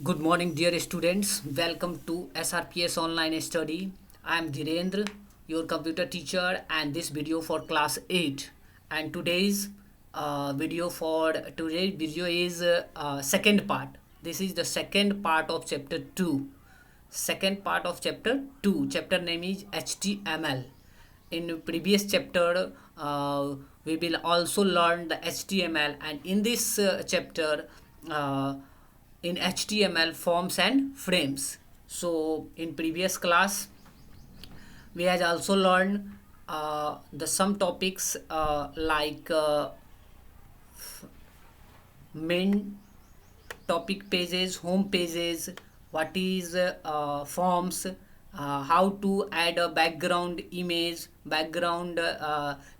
Good morning, dear students. Welcome to SRPS Online Study. I am Dhirendra, your computer teacher, and this video for class 8. And today's video is second part. This is the second part of chapter 2. Second part of chapter 2. Chapter name is HTML. In previous chapter, we will also learn the HTML, and in this chapter, in HTML forms and frames. So in previous class we had also learned the some topics like main topic pages, home pages, what is forms, how to add a background image, background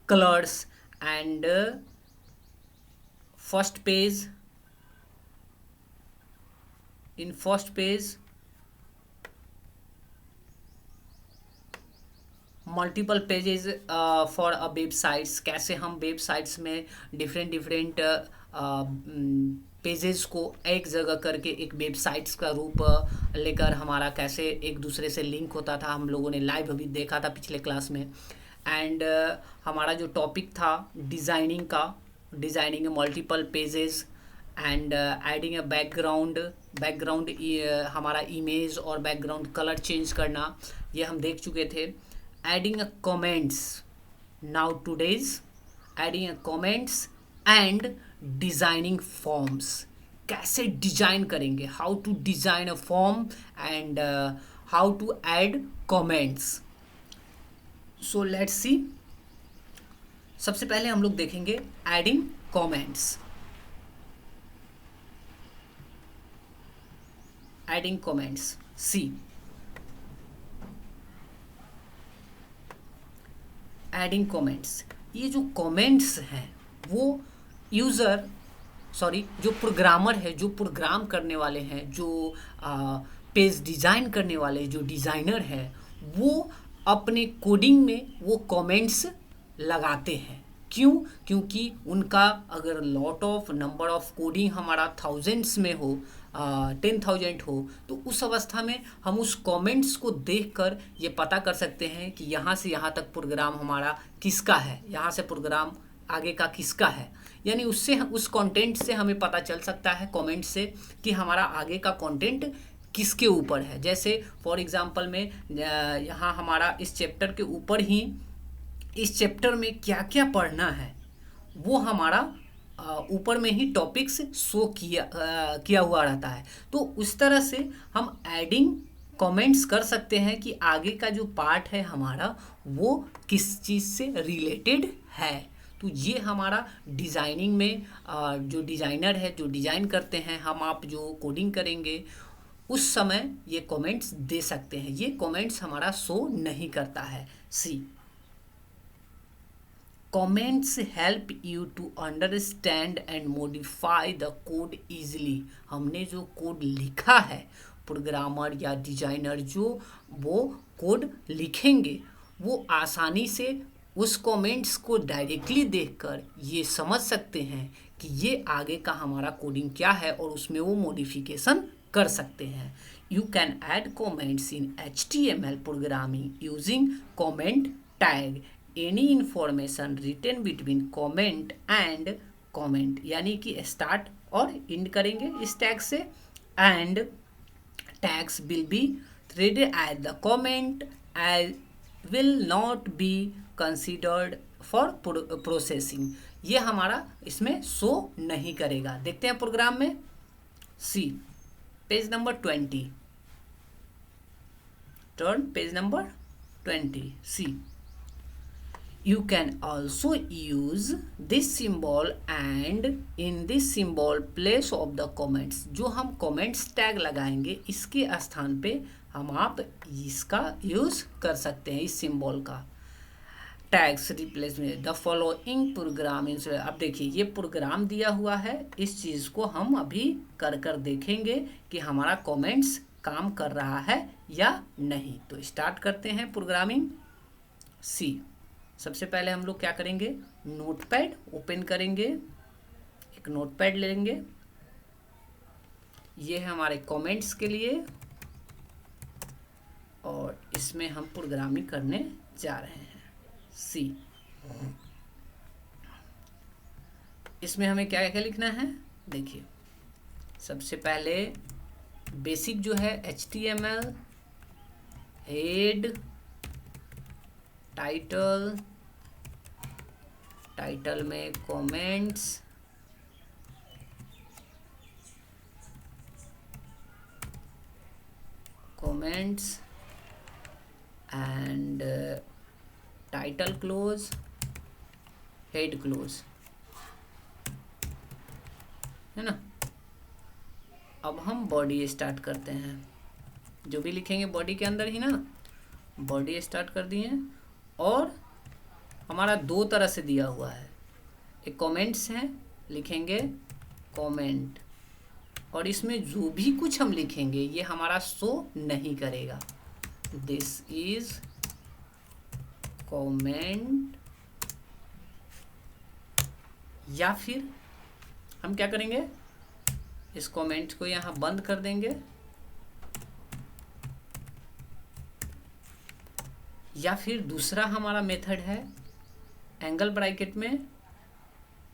colors, and first page. In first page, multiple pages for a websites, कैसे हम websites में different different pages को एक जगह करके एक websites का रूप लेकर हमारा कैसे एक दूसरे से लिंक होता था, हम लोगों ने लाइव अभी देखा था पिछले क्लास में। एंड हमारा जो टॉपिक था डिज़ाइनिंग का, designing multiple pages and adding a background हमारा इमेज और बैकग्राउंड कलर चेंज करना, ये हम देख चुके थे। Adding a comments, now today's adding a comments and designing forms, कैसे डिजाइन करेंगे, how to design a form and how to add comments. So let's see. सबसे पहले हम लोग देखेंगे adding comments. Adding comments, see adding comments. ये जो comments हैं वो यूज़र जो प्रोग्रामर है, जो प्रोग्राम करने वाले हैं, जो पेज डिज़ाइन करने वाले जो डिज़ाइनर है, वो अपने कोडिंग में वो कमेंट्स लगाते हैं। क्यों? क्योंकि उनका अगर lot of number of coding हमारा थाउजेंड्स में हो, 10,000 हो, तो उस अवस्था में हम उस कमेंट्स को देखकर ये पता कर सकते हैं कि यहाँ से यहाँ तक प्रोग्राम हमारा किसका है, यहाँ से प्रोग्राम आगे का किसका है। यानी उससे उस कंटेंट से हमें पता चल सकता है कमेंट से कि हमारा आगे का कंटेंट किसके ऊपर है। जैसे फॉर एग्जांपल में यहाँ हमारा इस चैप्टर के ऊपर ही, इस चैप्टर में क्या क्या पढ़ना है वो हमारा ऊपर में ही टॉपिक्स शो किया हुआ रहता है। तो उस तरह से हम एडिंग कमेंट्स कर सकते हैं कि आगे का जो पार्ट है हमारा वो किस चीज़ से रिलेटेड है। तो ये हमारा डिज़ाइनिंग में जो डिज़ाइनर है, जो डिज़ाइन करते हैं, हम आप जो कोडिंग करेंगे उस समय ये कमेंट्स दे सकते हैं। ये कमेंट्स हमारा शो नहीं करता है। सी, comments help you to understand and modify the code easily। हमने जो कोड लिखा है, प्रोग्रामर या डिजाइनर जो वो कोड लिखेंगे वो आसानी से उस कमेंट्स को डायरेक्टली देखकर ये समझ सकते हैं कि ये आगे का हमारा कोडिंग क्या है और उसमें वो मॉडिफिकेशन कर सकते हैं। You can add comments in HTML programming using comment tag. Any information written between comment and comment, यानी कि स्टार्ट और एंड करेंगे इस टैग से, and tags will be threaded at the comment as will not be considered for processing. ये हमारा इसमें show नहीं करेगा। देखते हैं प्रोग्राम में। See, page number 20, turn page number 20। See, you can also use this symbol and in this symbol place of the comments। जो हम comments टैग लगाएंगे इसके स्थान पे हम आप इसका यूज़ कर सकते हैं, इस सिंबल का। टैग्स रिप्लेस में द फॉलोइंग प्रोग्राम। अब देखिए ये प्रोग्राम दिया हुआ है, इस चीज़ को हम अभी कर देखेंगे कि हमारा कमेंट्स काम कर रहा है या नहीं। तो स्टार्ट करते हैं प्रोग्रामिंग। सी, सबसे पहले हम लोग क्या करेंगे, नोटपैड ओपन करेंगे, एक नोटपैड लेंगे, ये है हमारे कमेंट्स के लिए, और इसमें हम प्रोग्रामिंग करने जा रहे हैं। सी, इसमें हमें क्या क्या लिखना है, देखिए सबसे पहले बेसिक जो है HTML, हेड, टाइटल, टाइटल में comments, and title close, head close, है ना। अब हम बॉडी स्टार्ट करते हैं, जो भी लिखेंगे बॉडी के अंदर ही ना, बॉडी स्टार्ट कर दिए। और हमारा दो तरह से दिया हुआ है, एक कमेंट्स है, लिखेंगे कमेंट, और इसमें जो भी कुछ हम लिखेंगे ये हमारा शो नहीं करेगा। दिस इज कमेंट, या फिर हम क्या करेंगे, इस कमेंट को यहाँ बंद कर देंगे, या फिर दूसरा हमारा मेथड है एंगल ब्रैकेट में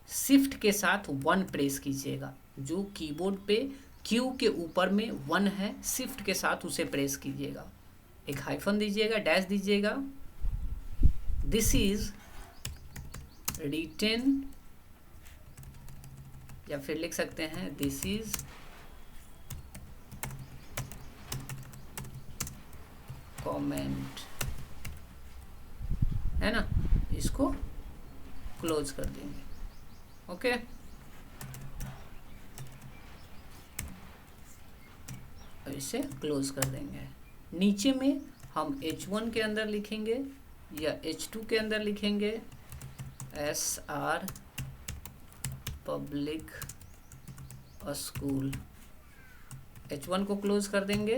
शिफ्ट के साथ 1 प्रेस कीजिएगा। जो कीबोर्ड पे क्यू के ऊपर में 1 है, शिफ्ट के साथ उसे प्रेस कीजिएगा, एक हाइफन दीजिएगा, डैश दीजिएगा। दिस इज रिटन, या फिर लिख सकते हैं दिस इज कमेंट, है ना। इसको क्लोज कर देंगे, ओके। इसे क्लोज कर देंगे। नीचे में हम H1 के अंदर लिखेंगे या H2 के अंदर लिखेंगे SR पब्लिक स्कूल। H1 को क्लोज कर देंगे।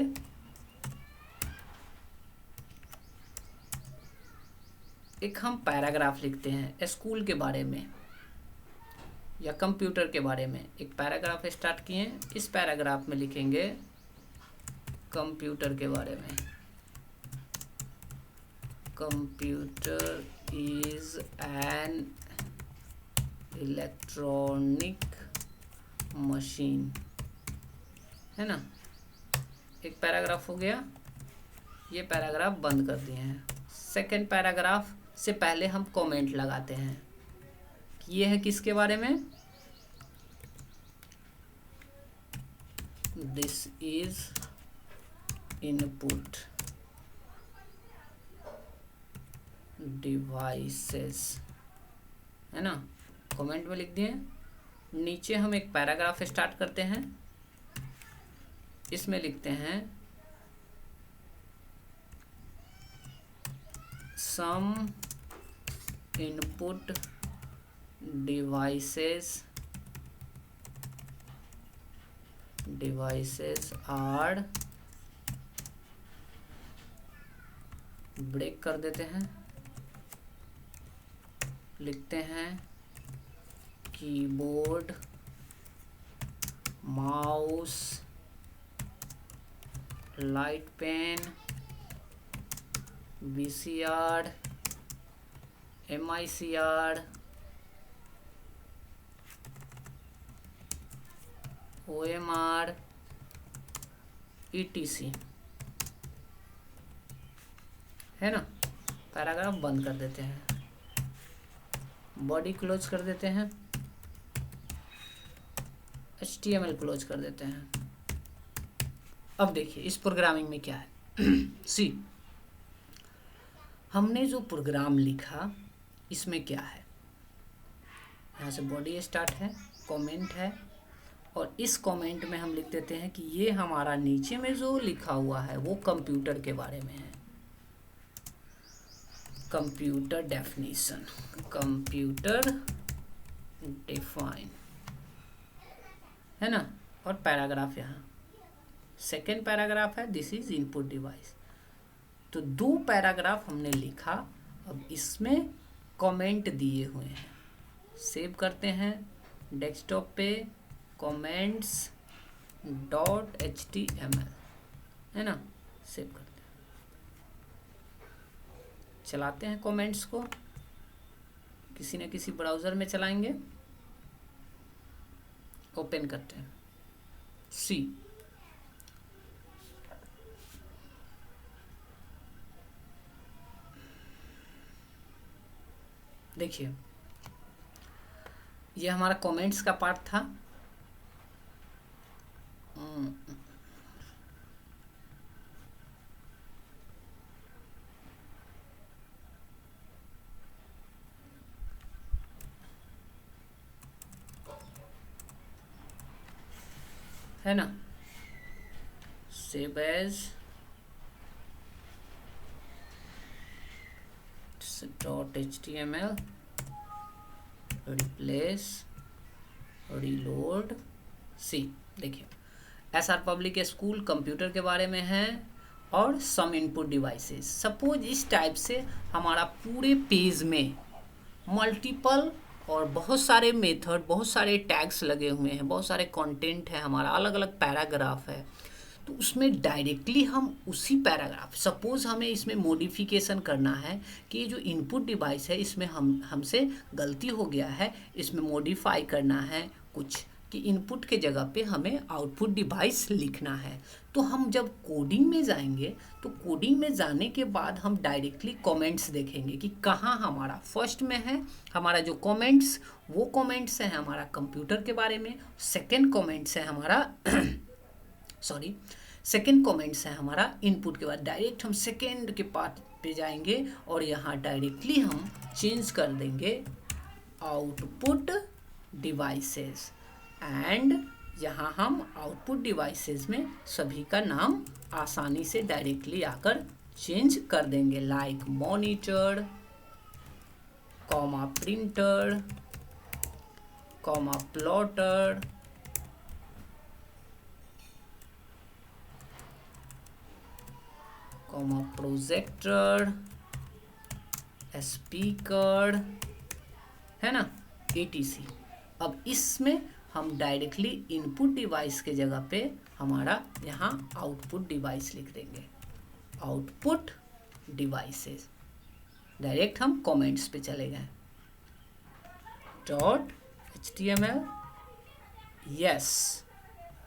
एक हम पैराग्राफ लिखते हैं स्कूल के बारे में या कंप्यूटर के बारे में, एक पैराग्राफ स्टार्ट किए। इस पैराग्राफ में लिखेंगे कंप्यूटर के बारे में। Computer is an electronic machine, है ना। एक पैराग्राफ हो गया, ये पैराग्राफ बंद कर दिए हैं। सेकंड पैराग्राफ से पहले हम कमेंट लगाते हैं कि ये है किसके बारे में, दिस इज इनपुट डिवाइसेस, है ना। कमेंट में लिख दिए। नीचे हम एक पैराग्राफ स्टार्ट करते हैं, इसमें लिखते हैं some input devices are, break कर देते हैं, लिखते हैं keyboard, mouse, light pen, VCR, MICR, OMR, ETC, है ना। पैराग्राफ बंद कर देते हैं, बॉडी क्लोज कर देते हैं, HTML क्लोज कर देते हैं। अब देखिए इस प्रोग्रामिंग में क्या है। सी, हमने जो प्रोग्राम लिखा इसमें क्या है, यहाँ से बॉडी स्टार्ट है, कमेंट है, और इस कमेंट में हम लिख देते हैं कि ये हमारा नीचे में जो लिखा हुआ है वो कंप्यूटर के बारे में है। कंप्यूटर डेफिनेशन, कंप्यूटर डिफाइन, है ना। और पैराग्राफ यहाँ सेकेंड पैराग्राफ है, दिस इज इनपुट डिवाइस। तो 2 पैराग्राफ हमने लिखा। अब इसमें कमेंट दिए हुए हैं, सेव करते हैं डेस्कटॉप पे, कमेंट्स, .html, है ना। सेव करते हैं, चलाते हैं कमेंट्स को, किसी न किसी ब्राउज़र में चलाएंगे। ओपन करते हैं सी, देखिए ये हमारा कमेंट्स का पार्ट था। है ना, save as .html, replace, reload, see. देखिए SR पब्लिक स्कूल कंप्यूटर के बारे में है और सम इनपुट डिवाइसेस। सपोज इस टाइप से हमारा पूरे पेज में मल्टीपल और बहुत सारे मेथड, बहुत सारे टैग्स लगे हुए हैं, बहुत सारे कंटेंट है, हमारा अलग अलग पैराग्राफ है। तो उसमें डायरेक्टली हम उसी पैराग्राफ, सपोज हमें इसमें मॉडिफिकेशन करना है कि ये जो इनपुट डिवाइस है इसमें हमसे गलती हो गया है, इसमें मॉडिफाई करना है कुछ, कि इनपुट के जगह पे हमें आउटपुट डिवाइस लिखना है। तो हम जब कोडिंग में जाएंगे तो कोडिंग में जाने के बाद हम डायरेक्टली कमेंट्स देखेंगे कि कहाँ हमारा फर्स्ट में है हमारा जो कमेंट्स, वो कमेंट्स है हमारा कंप्यूटर के बारे में, सेकंड कमेंट्स है हमारा सॉरी, सेकंड कमेंट्स है हमारा इनपुट के बाद। डायरेक्ट हम सेकंड के पार्ट पे जाएंगे और यहाँ डायरेक्टली हम चेंज कर देंगे आउटपुट डिवाइसेस, एंड यहाँ हम आउटपुट डिवाइसेस में सभी का नाम आसानी से डायरेक्टली आकर चेंज कर देंगे, like monitor, comma printer, comma plotter, comma projector, speaker, है ना, etc। अब इसमें हम डायरेक्टली इनपुट डिवाइस के जगह पे हमारा यहाँ आउटपुट डिवाइस लिख देंगे, आउटपुट डिवाइसेस। डायरेक्ट हम कमेंट्स पे चले गए, .html, यस।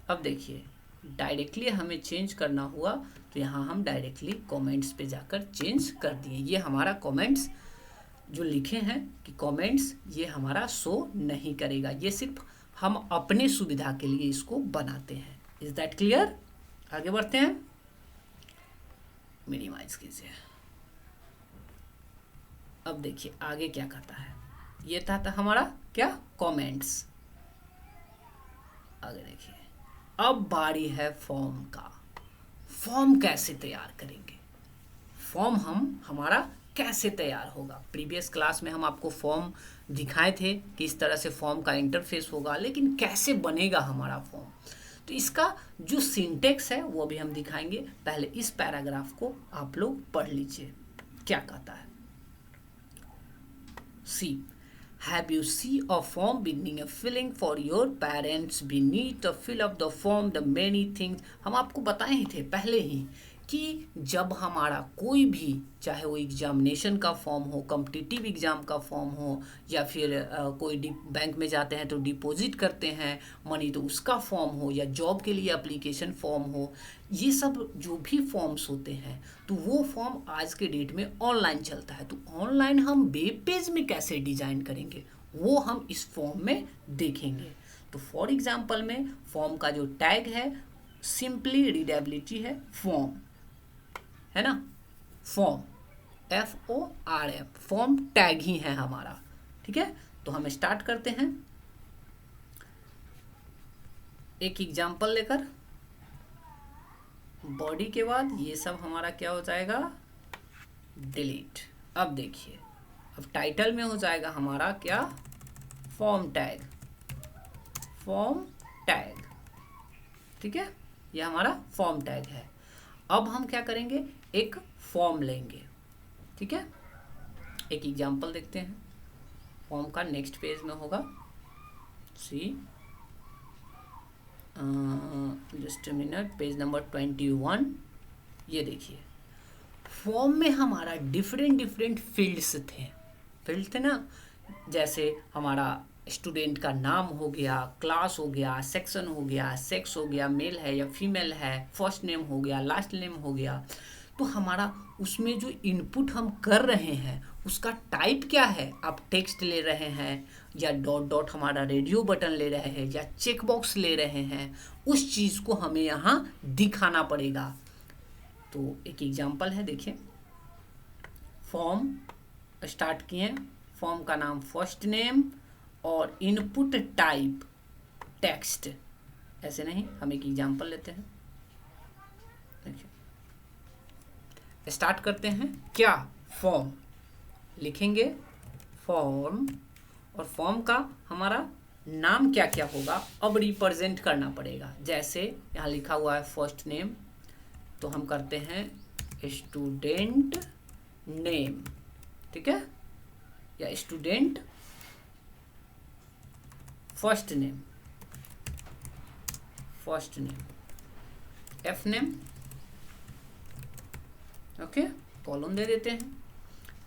अब देखिए डायरेक्टली हमें चेंज करना हुआ तो यहाँ हम डायरेक्टली कमेंट्स पे जाकर चेंज कर दिए। ये हमारा कमेंट्स जो लिखे हैं कि कमेंट्स, ये हमारा शो नहीं करेगा, ये सिर्फ हम अपने सुविधा के लिए इसको बनाते हैं। Is that clear? आगे बढ़ते हैं, मिनिमाइज कीजिए। अब देखिए आगे क्या कहता है, ये था हमारा क्या, कमेंट्स। आगे देखिए अब बारी है फॉर्म का। फॉर्म कैसे तैयार करेंगे, फॉर्म हमारा कैसे तैयार होगा। प्रीवियस क्लास में हम आपको फॉर्म दिखाए थे कि इस तरह से फॉर्म का इंटरफेस होगा, लेकिन कैसे बनेगा हमारा फॉर्म, तो इसका जो सिंटेक्स है वो भी हम दिखाएंगे। पहले इस पैराग्राफ को आप लोग पढ़ लीजिए, क्या कहता है। सी, have you see a form beginning a filling for your parents beneath the fill of the form the many things। हम आपको बताए ही थे पहले ही कि जब हमारा कोई भी, चाहे वो एग्जामिनेशन का फॉर्म हो, कॉम्पिटिटिव एग्ज़ाम का फॉर्म हो, या फिर कोई बैंक में जाते हैं तो डिपॉजिट करते हैं मनी तो उसका फॉर्म हो, या जॉब के लिए एप्लीकेशन फॉर्म हो, ये सब जो भी फॉर्म्स होते हैं तो वो फॉर्म आज के डेट में ऑनलाइन चलता है। तो ऑनलाइन हम वेब पेज में कैसे डिज़ाइन करेंगे वो हम इस फॉर्म में देखेंगे। तो फॉर एग्जाम्पल में फॉर्म का जो टैग है सिंपली रीडेबिलिटी है, फॉर्म है ना, फॉर्म FORM, फॉर्म टैग ही है हमारा, ठीक है। तो हम स्टार्ट करते हैं एक एग्जाम्पल लेकर। बॉडी के बाद ये सब हमारा क्या हो जाएगा, डिलीट। अब देखिए अब टाइटल में हो जाएगा हमारा क्या, फॉर्म टैग, फॉर्म टैग, ठीक है, ये हमारा फॉर्म टैग है। अब हम क्या करेंगे, एक फॉर्म लेंगे, ठीक है। एक एग्जांपल देखते हैं, फॉर्म का नेक्स्ट पेज में होगा, see just a minute, page number 21। ये देखिए, फॉर्म में हमारा डिफरेंट डिफरेंट फील्ड थे ना, जैसे हमारा स्टूडेंट का नाम हो गया, क्लास हो गया, सेक्शन हो गया, सेक्स हो गया, मेल है या फीमेल है, फर्स्ट नेम हो गया, लास्ट नेम हो गया। तो हमारा उसमें जो इनपुट हम कर रहे हैं उसका टाइप क्या है, आप टेक्स्ट ले रहे हैं या डॉट डॉट हमारा रेडियो बटन ले रहे हैं या चेक बॉक्स ले रहे हैं, उस चीज़ को हमें यहाँ दिखाना पड़ेगा। तो एक एग्जांपल है, देखिए, फॉर्म स्टार्ट किए, फॉर्म का नाम फर्स्ट नेम और इनपुट टाइप टेक्स्ट, ऐसे नहीं, हम एक एग्जांपल लेते हैं। देखिए, स्टार्ट करते हैं, क्या, फॉर्म लिखेंगे, फॉर्म, और फॉर्म का हमारा नाम क्या क्या होगा अब रिप्रेजेंट करना पड़ेगा। जैसे यहाँ लिखा हुआ है फर्स्ट नेम, तो हम करते हैं स्टूडेंट नेम, ठीक है, या student first name, F name, okay, column दे देते हैं।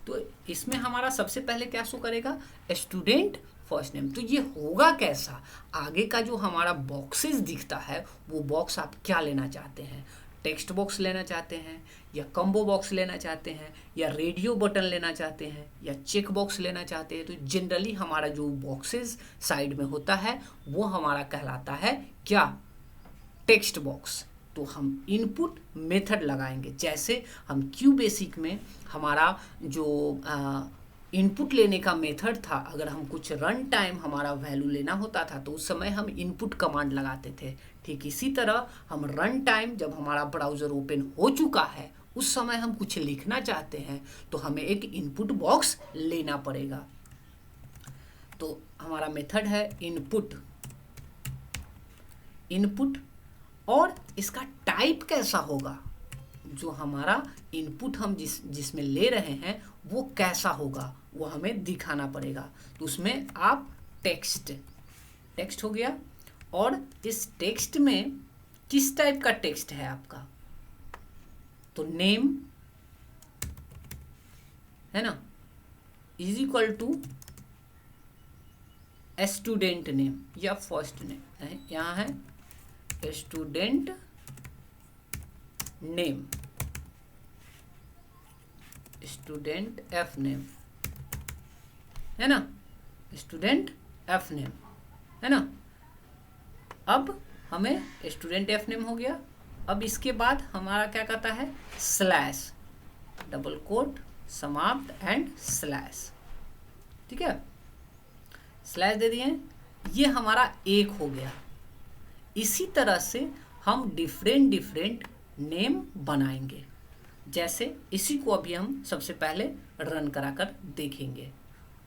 तो इसमें हमारा सबसे पहले क्या शो करेगा, स्टूडेंट फर्स्ट नेम। तो ये होगा कैसा, आगे का जो हमारा बॉक्सेस दिखता है वो बॉक्स आप क्या लेना चाहते हैं, टेक्स्ट बॉक्स लेना चाहते हैं या कम्बो बॉक्स लेना चाहते हैं या रेडियो बटन लेना चाहते हैं या चेक बॉक्स लेना चाहते हैं। तो जनरली हमारा जो बॉक्सेस साइड में होता है वो हमारा कहलाता है क्या, टेक्स्ट बॉक्स। तो हम इनपुट मेथड लगाएंगे, जैसे हम क्यू बेसिक में हमारा जो इनपुट लेने का मेथड था, अगर हम कुछ रन टाइम हमारा वैल्यू लेना होता था तो उस समय हम इनपुट कमांड लगाते थे। ठीक इसी तरह हम रन टाइम, जब हमारा ब्राउज़र ओपन हो चुका है उस समय हम कुछ लिखना चाहते हैं तो हमें एक इनपुट बॉक्स लेना पड़ेगा। तो हमारा मेथड है इनपुट, और इसका टाइप कैसा होगा, जो हमारा इनपुट हम जिसमें ले रहे हैं वो कैसा होगा वो हमें दिखाना पड़ेगा। तो उसमें आप टेक्स्ट हो गया, और इस टेक्स्ट में किस टाइप का टेक्स्ट है आपका, तो नेम है ना, is equal to student name या फर्स्ट नेम, यहाँ है student name, student F name, है ना, स्टूडेंट एफ नेम, है ना। अब हमें स्टूडेंट एफ नेम हो गया। अब इसके बाद हमारा क्या कहता है, स्लैश, डबल कोट, समाप्त एंड स्लैश, ठीक है, स्लैश दे दिए, ये हमारा एक हो गया। इसी तरह से हम डिफरेंट नेम बनाएंगे, जैसे इसी को अभी हम सबसे पहले रन कराकर देखेंगे।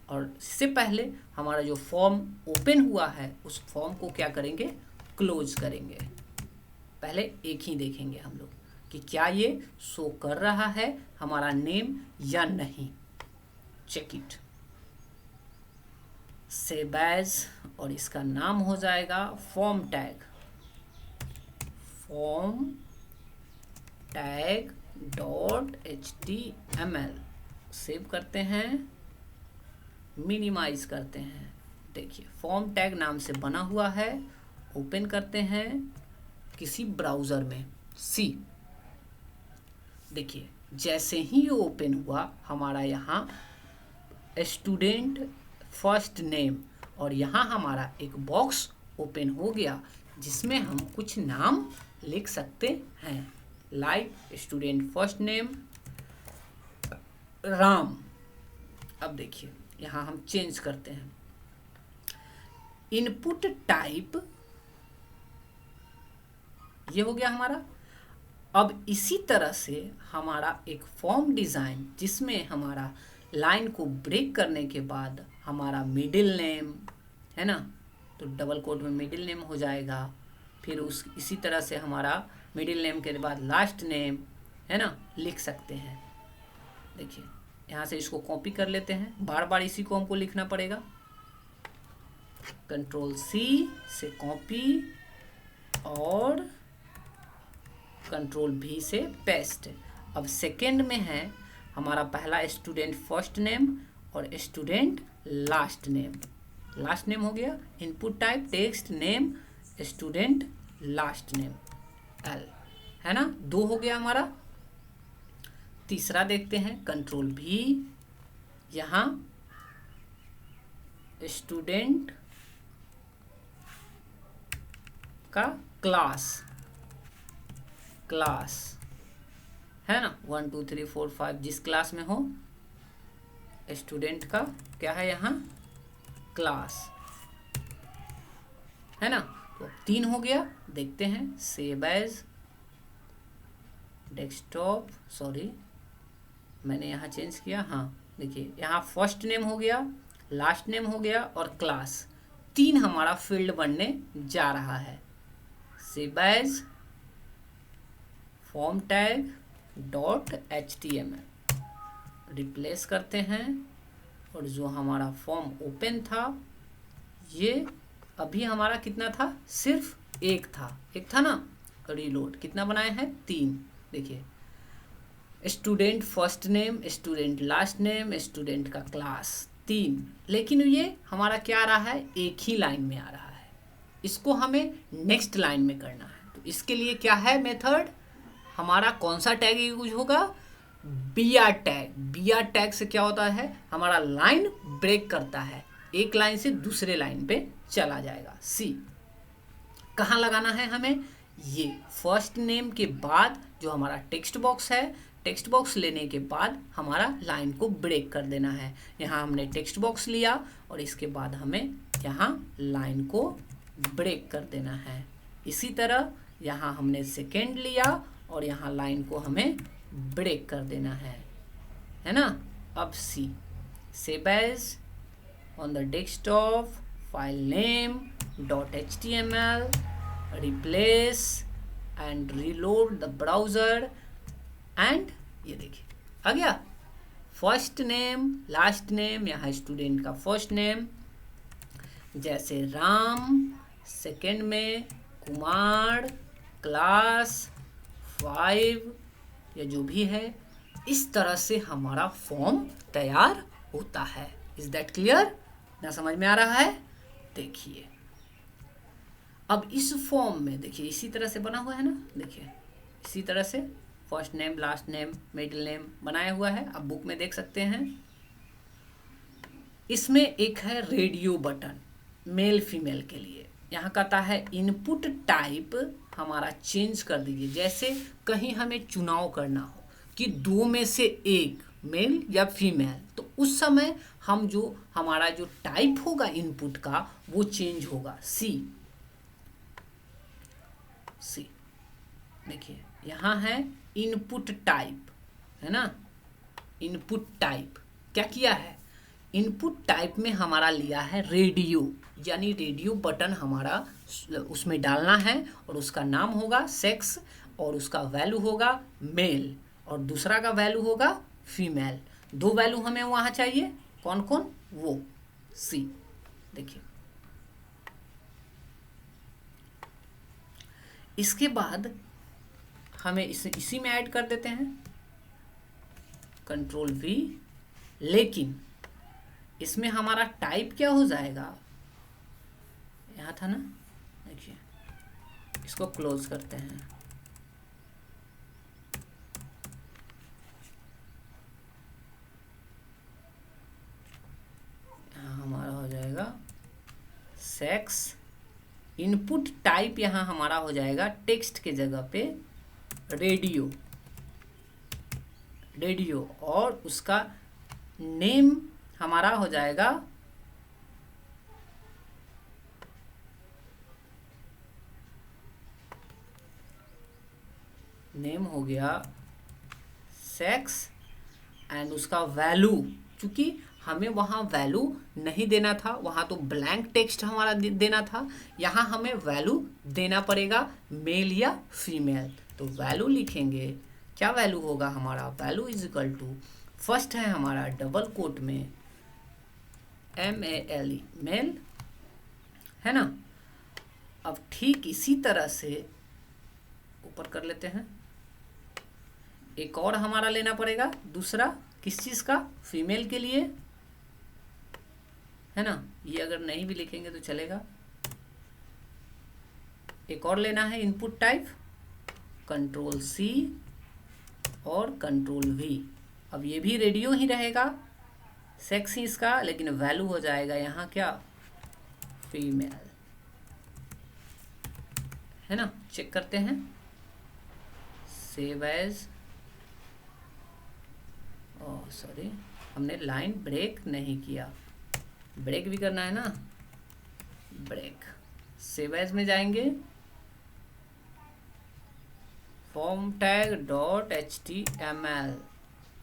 और इससे पहले हमारा जो फॉर्म ओपन हुआ है उस फॉर्म को क्या करेंगे, क्लोज करेंगे। पहले एक ही देखेंगे हम लोग कि क्या ये शो कर रहा है हमारा नेम या नहीं। चेक इट, सेव एज, और इसका नाम हो जाएगा फॉर्म टैग .html। सेव करते हैं, मिनिमाइज करते हैं। देखिए, फॉर्म टैग नाम से बना हुआ है, ओपन करते हैं किसी ब्राउज़र में, सी। देखिए, जैसे ही ये ओपन हुआ हमारा यहाँ स्टूडेंट फर्स्ट नेम, और यहाँ हमारा एक बॉक्स ओपन हो गया जिसमें हम कुछ नाम लिख सकते हैं, like student first name Ram. अब देखिए, यहाँ हम चेंज करते हैं, इनपुट टाइप, ये हो गया हमारा। अब इसी तरह से हमारा एक फॉर्म डिज़ाइन जिसमें हमारा लाइन को ब्रेक करने के बाद हमारा मिडिल नेम है ना, तो डबल कोट में मिडिल नेम हो जाएगा। फिर इसी तरह से हमारा मिडिल नेम के बाद लास्ट नेम है ना, लिख सकते हैं। देखिए, यहाँ से इसको कॉपी कर लेते हैं, बार बार इसी को हमको लिखना पड़ेगा। कंट्रोल सी से कॉपी, और कंट्रोल V से पेस्ट। अब सेकेंड में है हमारा पहला स्टूडेंट फर्स्ट नेम और student last name. Last name हो गया, input type text name student last name L, है ना, 2 हो गया हमारा। तीसरा देखते हैं कंट्रोल V, यहाँ स्टूडेंट का क्लास है ना, 1 2 3 4 5 जिस क्लास में हो स्टूडेंट का क्या है यहाँ क्लास, है ना। तो 3 हो गया। देखते हैं सेव एज डेस्कटॉप, सॉरी मैंने यहाँ चेंज किया, हाँ देखिए यहाँ फर्स्ट नेम हो गया, लास्ट नेम हो गया और क्लास, 3 हमारा फील्ड बनने जा रहा है। Save as form tag dot HTML replace करते हैं और जो हमारा फॉर्म ओपन था ये अभी हमारा कितना था, सिर्फ एक था ना, रीलोड कितना बनाए हैं 3। देखिए student first name student last name student का क्लास 3, लेकिन ये हमारा क्या आ रहा है, एक ही लाइन में आ रहा है। इसको हमें नेक्स्ट लाइन में करना है, तो इसके लिए क्या है मेथड, हमारा कौन सा टैग यूज होगा, BR टैग। BR टैग से क्या होता है, हमारा लाइन ब्रेक करता है, एक लाइन से दूसरे लाइन पे चला जाएगा। C कहाँ लगाना है हमें, ये फर्स्ट नेम के बाद जो हमारा टेक्स्ट बॉक्स है, टेक्स्ट बॉक्स लेने के बाद हमारा लाइन को ब्रेक कर देना है। यहाँ हमने टेक्स्ट बॉक्स लिया और इसके बाद हमें यहाँ लाइन को ब्रेक कर देना है। इसी तरह यहाँ हमने सेकेंड लिया और यहाँ लाइन को हमें ब्रेक कर देना है ना। अब C save as on the desktop file name dot HTML replace and reload the browser and ये देखिए आ गया फर्स्ट नेम लास्ट नेम, यहाँ स्टूडेंट का फर्स्ट नेम जैसे राम, सेकेंड में कुमार, क्लास 5 या जो भी है, इस तरह से हमारा फॉर्म तैयार होता है। इज दैट क्लियर, ना समझ में आ रहा है। देखिए अब इस फॉर्म में देखिए इसी तरह से बना हुआ है ना, देखिए इसी तरह से first name last name middle name बनाया हुआ है, आप बुक में देख सकते हैं। इसमें एक है रेडियो बटन मेल फीमेल के लिए, यहाँ कहता है इनपुट टाइप हमारा चेंज कर दीजिए। जैसे कहीं हमें चुनाव करना हो कि 2 में से एक मेल या फीमेल, तो उस समय हम जो हमारा जो टाइप होगा इनपुट का वो चेंज होगा। सी देखिए यहाँ है इनपुट टाइप, है ना, इनपुट टाइप क्या किया है, इनपुट टाइप में हमारा लिया है रेडियो, यानी रेडियो बटन हमारा उसमें डालना है और उसका नाम होगा सेक्स और उसका वैल्यू होगा मेल और दूसरा का वैल्यू होगा फीमेल। 2 वैल्यू हमें वहाँ चाहिए, कौन कौन, वो सी। देखिए इसके बाद हमें इसी में ऐड कर देते हैं कंट्रोल V, लेकिन इसमें हमारा टाइप क्या हो जाएगा, यहाँ था ना, देखिए इसको क्लोज करते हैं। यहाँ हमारा हो जाएगा सेक्स, इनपुट टाइप यहाँ हमारा हो जाएगा टेक्स्ट के जगह पे रेडियो और उसका नेम हमारा हो जाएगा नेम हो गया सेक्स एंड उसका वैल्यू, क्योंकि हमें वहाँ वैल्यू नहीं देना था, वहाँ तो ब्लैंक टेक्स्ट हमारा देना था, यहाँ हमें वैल्यू देना पड़ेगा मेल या फीमेल। तो वैल्यू लिखेंगे, क्या वैल्यू होगा हमारा, value is equal to, first है हमारा डबल कोट में MALE मेल, है ना, अब ठीक इसी तरह से ऊपर कर लेते हैं, एक और हमारा लेना पड़ेगा दूसरा, किस चीज़ का, फीमेल के लिए, है ना। ये अगर नहीं भी लिखेंगे तो चलेगा। एक और लेना है इनपुट टाइप, कंट्रोल सी और कंट्रोल वी। अब ये भी रेडियो ही रहेगा, सेक्स ही इसका, लेकिन वैल्यू हो जाएगा यहाँ क्या, फीमेल, है ना। चेक करते हैं, सेव एज, ओह सॉरी हमने लाइन ब्रेक नहीं किया, ब्रेक भी करना है ना, ब्रेक। सेव एज में जाएंगे, form tag dot HTML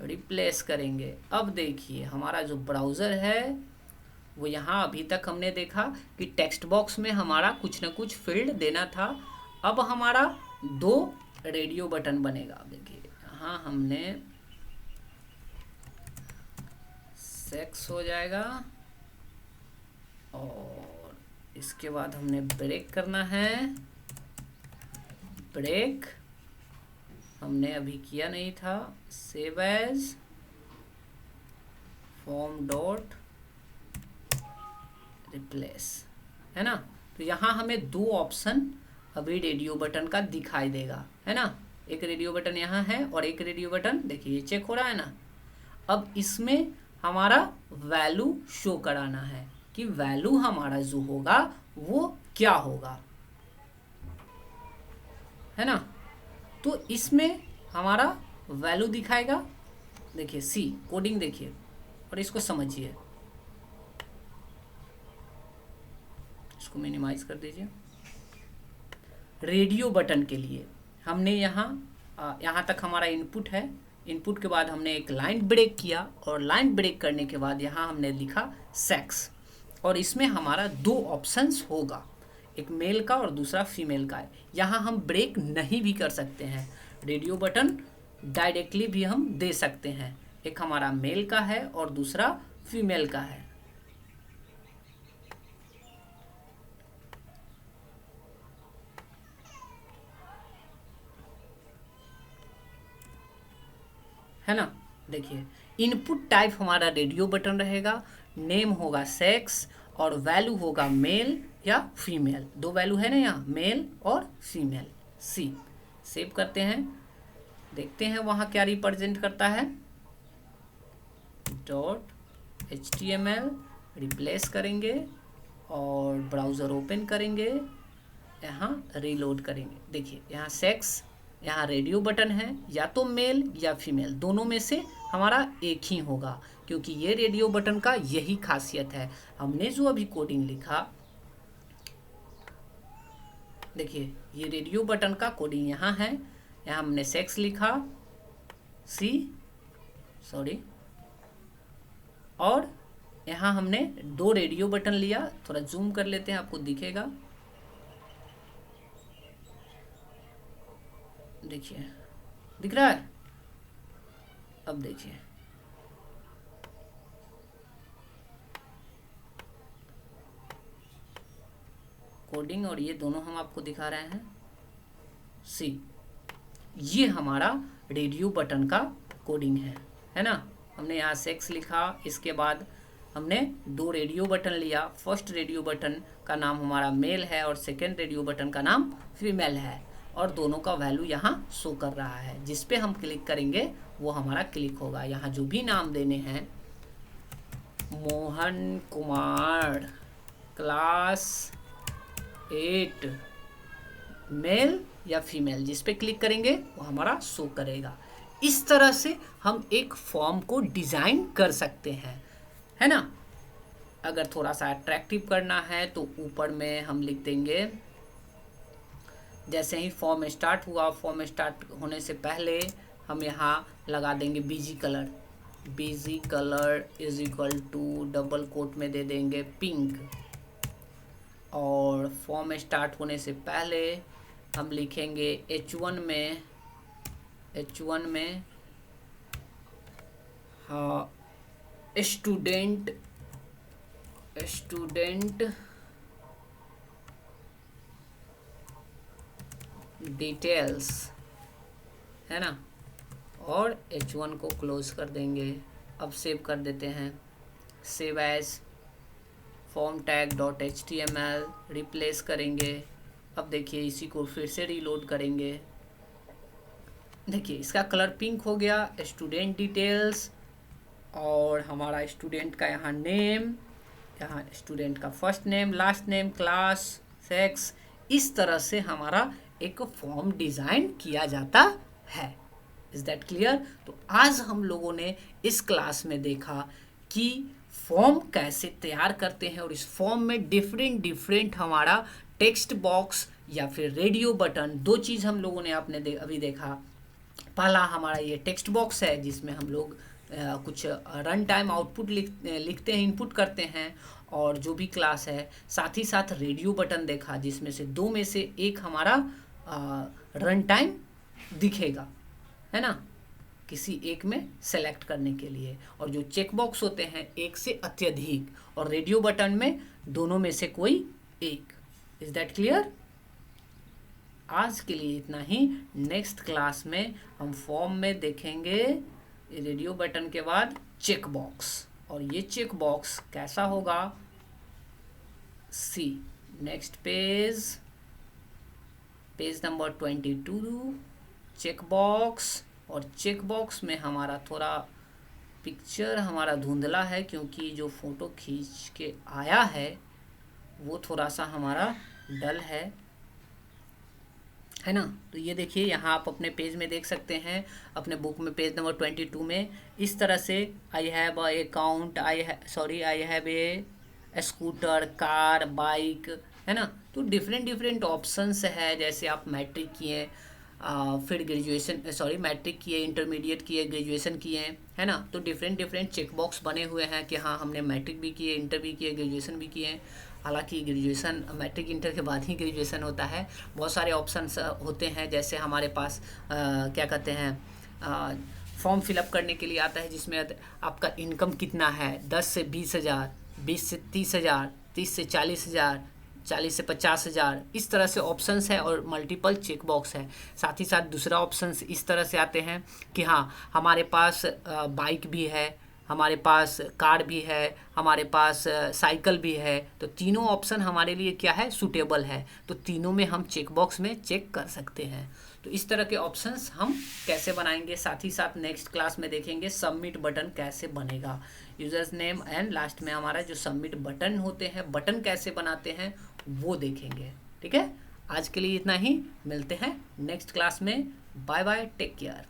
replace करेंगे। अब देखिए हमारा जो ब्राउज़र है वो यहाँ अभी तक हमने देखा कि टेक्स्ट बॉक्स में हमारा कुछ ना कुछ फील्ड देना था। अब हमारा 2 रेडियो बटन बनेगा। देखिए यहाँ हमने सेक्स हो जाएगा और इसके बाद हमने ब्रेक करना है, ब्रेक हमने अभी किया नहीं था, save as, form dot replace, है ना। तो यहाँ हमें 2 ऑप्शन अभी रेडियो बटन का दिखाई देगा, है ना। एक रेडियो बटन यहाँ है और एक रेडियो बटन, देखिए चेक हो रहा है ना। अब इसमें हमारा वैल्यू शो कराना है कि वैल्यू हमारा जो होगा वो क्या होगा, है ना। तो इसमें हमारा वैल्यू दिखाएगा, देखिए सी कोडिंग देखिए और इसको समझिए, इसको मिनिमाइज कर दीजिए। रेडियो बटन के लिए हमने यहाँ तक हमारा इनपुट है, इनपुट के बाद हमने एक लाइन ब्रेक किया और लाइन ब्रेक करने के बाद यहाँ हमने लिखा सेक्स, और इसमें हमारा 2 ऑप्शंस होगा, एक मेल का और दूसरा फीमेल का है। यहाँ हम ब्रेक नहीं भी कर सकते हैं, रेडियो बटन डायरेक्टली भी हम दे सकते हैं, एक हमारा मेल का है और दूसरा फीमेल का है ना। देखिए इनपुट टाइप हमारा रेडियो बटन रहेगा, नेम होगा सेक्स और वैल्यू होगा मेल या फीमेल, 2 वैल्यू है ना यहाँ, मेल और फीमेल। सी सेव करते हैं, देखते हैं वहाँ क्या रिप्रेजेंट करता है, डॉट HTML रिप्लेस करेंगे और ब्राउज़र ओपन करेंगे, यहाँ रीलोड करेंगे। देखिए यहाँ सेक्स, यहाँ रेडियो बटन है, या तो मेल या फीमेल, दोनों में से हमारा एक ही होगा, क्योंकि ये रेडियो बटन का यही खासियत है। हमने जो अभी कोडिंग लिखा, देखिए ये रेडियो बटन का कोडिंग यहाँ है, यहाँ हमने सेक्स लिखा, सॉरी, और यहाँ हमने 2 रेडियो बटन लिया, थोड़ा जूम कर लेते हैं आपको दिखेगा, देखिए दिख रहा है। अब देखिए कोडिंग, और ये दोनों हम आपको दिखा रहे हैं। सी ये हमारा रेडियो बटन का कोडिंग है ना। हमने यहाँ सेक्स लिखा, इसके बाद हमने 2 रेडियो बटन लिया, फर्स्ट रेडियो बटन का नाम हमारा मेल है और सेकेंड रेडियो बटन का नाम फीमेल है, और दोनों का वैल्यू यहाँ शो कर रहा है। जिस पे हम क्लिक करेंगे वो हमारा क्लिक होगा। यहाँ जो भी नाम देने हैं, मोहन कुमार क्लास 8 मेल या फीमेल, जिस पे क्लिक करेंगे वो हमारा शो करेगा। इस तरह से हम एक फॉर्म को डिज़ाइन कर सकते हैं, है ना। अगर थोड़ा सा अट्रैक्टिव करना है तो ऊपर में हम लिख देंगे, जैसे ही फॉर्म स्टार्ट हुआ, फॉर्म स्टार्ट होने से पहले हम यहाँ लगा देंगे BG colour, BG colour is equal to double quote में दे देंगे पिंक, और फॉर्म स्टार्ट होने से पहले हम लिखेंगे H1 में हाँ स्टूडेंट डिटेल्स, है ना, और H1 को क्लोज कर देंगे। अब सेव कर देते हैं, save as form tag dot HTML replace करेंगे। अब देखिए इसी को फिर से रीलोड करेंगे। देखिए इसका कलर पिंक हो गया, स्टूडेंट डिटेल्स, और हमारा स्टूडेंट का यहाँ नेम, यहाँ स्टूडेंट का first name, last name, class, sex, इस तरह से हमारा एक फॉर्म डिज़ाइन किया जाता है। Is that clear? तो आज हम लोगों ने इस क्लास में देखा कि फॉर्म कैसे तैयार करते हैं, और इस फॉर्म में डिफरेंट डिफरेंट हमारा टेक्स्ट बॉक्स या फिर रेडियो बटन, दो चीज़ हम लोगों ने अभी देखा। पहला हमारा ये टेक्स्ट बॉक्स है जिसमें हम लोग कुछ रन टाइम आउटपुट लिखते हैं, इनपुट करते हैं, और जो भी क्लास है। साथ ही साथ रेडियो बटन देखा जिसमें से दो में से एक हमारा रन टाइम दिखेगा, है ना, किसी एक में सेलेक्ट करने के लिए। और जो चेक बॉक्स होते हैं एक से अत्यधिक, और रेडियो बटन में दोनों में से कोई एक। Is that clear? आज के लिए इतना ही। नेक्स्ट क्लास में हम फॉर्म में देखेंगे रेडियो बटन के बाद चेक बॉक्स, और ये चेक बॉक्स कैसा होगा। See next page, page number 22, check box. और चेक बॉक्स में हमारा थोड़ा पिक्चर हमारा धुंधला है क्योंकि जो फोटो खींच के आया है वो थोड़ा सा हमारा डल है ना। तो ये देखिए यहाँ आप अपने पेज में देख सकते हैं, अपने बुक में पेज नंबर 22 में इस तरह से I have a account, I have a scooter, car, bike, है ना। तो डिफरेंट डिफरेंट ऑप्शंस है, जैसे आप मैट्रिक किए, फिर ग्रेजुएशन, मैट्रिक किए, इंटरमीडिएट किए, ग्रेजुएशन किए, है ना। तो डिफरेंट डिफरेंट चेक बॉक्स बने हुए हैं कि हाँ हमने मैट्रिक भी किए, इंटर भी किए, ग्रेजुएशन भी किए। हालांकि ग्रेजुएशन मैट्रिक इंटर के बाद ही ग्रेजुएशन होता है। बहुत सारे ऑप्शंस होते हैं, जैसे हमारे पास क्या कहते हैं, फॉर्म फिलअप करने के लिए आता है जिसमें आपका इनकम कितना है, 10 से 20,000, 20 से 30,000, 30 से 40,000, 40 से 50,000, इस तरह से ऑप्शंस है, और मल्टीपल चेक बॉक्स है। साथ ही साथ दूसरा ऑप्शंस इस तरह से आते हैं कि हाँ हमारे पास बाइक भी है, हमारे पास कार भी है, हमारे पास साइकिल भी है। तो तीनों ऑप्शन हमारे लिए क्या है, सूटेबल है। तो तीनों में हम चेक बॉक्स में चेक कर सकते हैं। तो इस तरह के ऑप्शंस हम कैसे बनाएंगे, साथ ही साथ नेक्स्ट क्लास में देखेंगे सबमिट बटन कैसे बनेगा। यूजर्स नेम एंड लास्ट में हमारा जो सबमिट बटन होते हैं, बटन कैसे बनाते हैं वो देखेंगे। ठीक है, आज के लिए इतना ही, मिलते हैं नेक्स्ट क्लास में। Bye bye, take care.